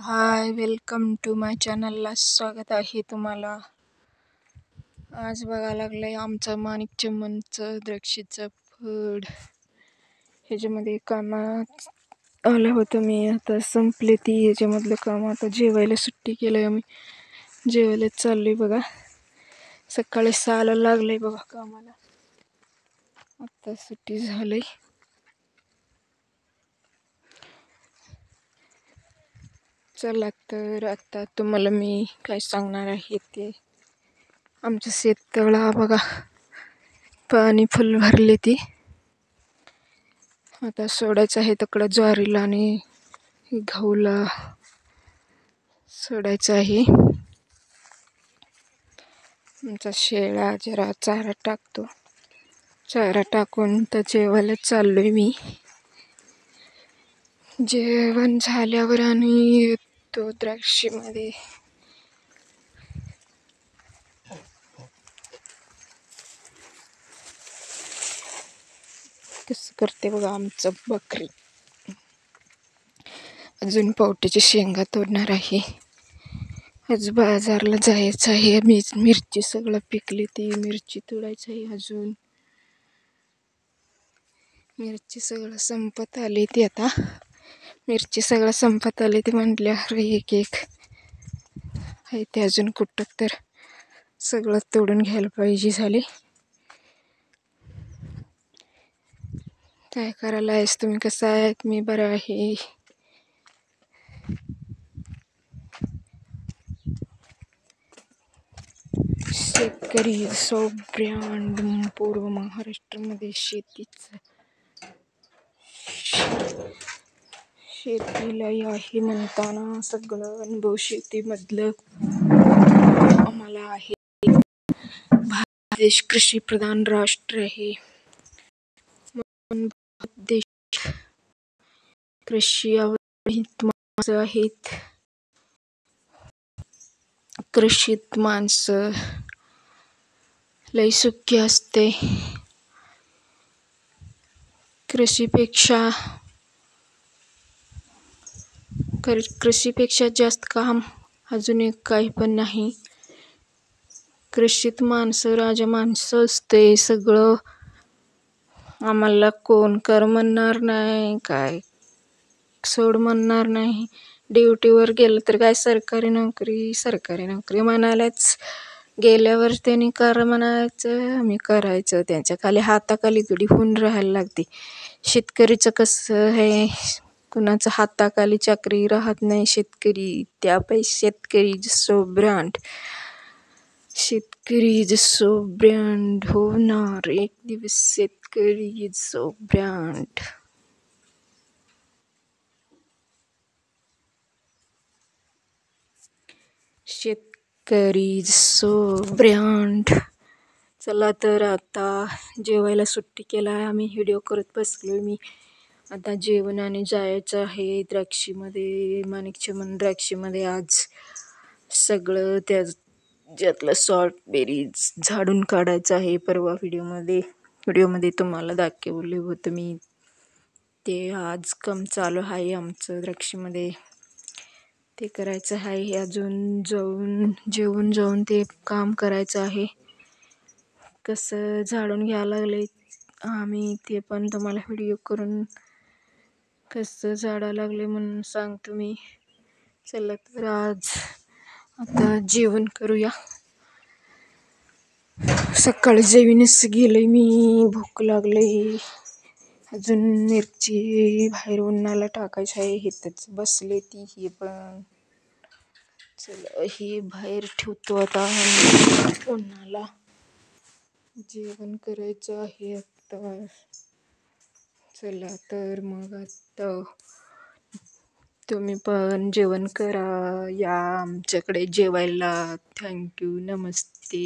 High, welcome to माय चॅनलला स्वागत आहे तुम्हाला. आज बघायला लागलंय आमचं माणिक चमनचं द्राक्षीचं फळ. ह्याच्यामध्ये कामात आलं होतं मी, आता संपले ती ह्याच्यामधलं काम. आता जेवायला सुट्टी केलंय आम्ही, जेवायला चाललोय बघा. सकाळी 6ला लागलंय बघा कामाला, आता सुट्टी झालंय. चला तर आता तुम्हाला मी काय सांगणार आहे ते. आमच्या शेततळा बघा, पाणी फुल भरले ती. आता सोडायचं आहे तिकडं ज्वारीला आणि गहूला सोडायचं आहे. आमचा शेळा जरा चारा टाकतो, चारा टाकून तर जेवायला चाललोय मी. जेवण झाल्यावर आणि येतो द्राक्षीमध्ये. कसं करते बघा आमचं बकरी. अजून पावट्याची शेंगा तोडणार आहे. आज बाजारला जायचं आहे. मिरची सगळं पिकली ती मिरची तोडायची आहे. अजून मिरची सगळं संपत आली ती. आता मिरची सगळं संपत आली ती म्हटल्यावर एक आहे ते अजून कुठं तर सगळं तोडून घ्यायला पाहिजे झाली. काय करायला आहेस तुम्ही, कसं आहेत? मी बरं आहे. शेतकरी ब्रँड पूर्व महाराष्ट्रामध्ये शेतीला आहे म्हणताना सगळं अनुभव शेतीमधलं आम्हाला आहे. भारत देश कृषी प्रधान राष्ट्र आहे. देश कृषी आधारित माणसं आहेत. कृषीत माणसं लय सुखी असते. कृषीपेक्षा जास्त काम अजून एक काही पण नाही. कृषीत माणसं राजा माणसं असते. सगळं आम्हाला कोण कर म्हणणार नाही, काय सोड म्हणणार नाही. ड्युटीवर गेलं तर काय सरकारी नोकरी म्हणायलाच गेल्यावर त्यांनी कर म्हणायचं, आम्ही करायचं. त्यांच्या खाली हाताखाली गडी होऊन राहायला लागते. शेतकरीचं कसं आहे, कुणाचं हाताखाली चाकरी राहत नाही. शेतकरी जसो ब्रँड, शेतकरी जसो ब्रँड होणार एक दिवस. शेतकरी जसो ब्रँड. शेतकरी जसो ब्रँड. चला तर आता जेवायला सुट्टी केला आहे आम्ही, व्हिडिओ करत बसलोय मी. आता जेवण आणि जायचं आहे द्राक्षीमध्ये, माणिक चमन द्राक्षीमध्ये. आज सगळं त्यातलं सॉर्ट बेरीज झाडून काढायचं आहे. परवा व्हिडिओमध्ये तुम्हाला दाखवलं होतं मी. ते आज काम चालू आहे आमचं द्राक्षीमध्ये, ते करायचं आहे. अजून जेवून जाऊन ते काम करायचं आहे. कसं झाडून घ्यायला लागले आम्ही ते पण तुम्हाला व्हिडिओ करून कसं झाडायला लागले म्हणून सांगतो मी. चला तर आज आता जेवण करूया. सकाळी जेवणच गेलंय मी, भूक लागलंय. अजून मिरची बाहेर उन्हाला टाकायची आहे. इथंच बसले ती ही पण. चला ही बाहेर ठेवतो आता, उन्हाला जेवण करायचं आहे आता. चला तर मग आता तुम्ही पण जेवण करा, या आमच्याकडे जेवायला. थँक्यू, नमस्ते.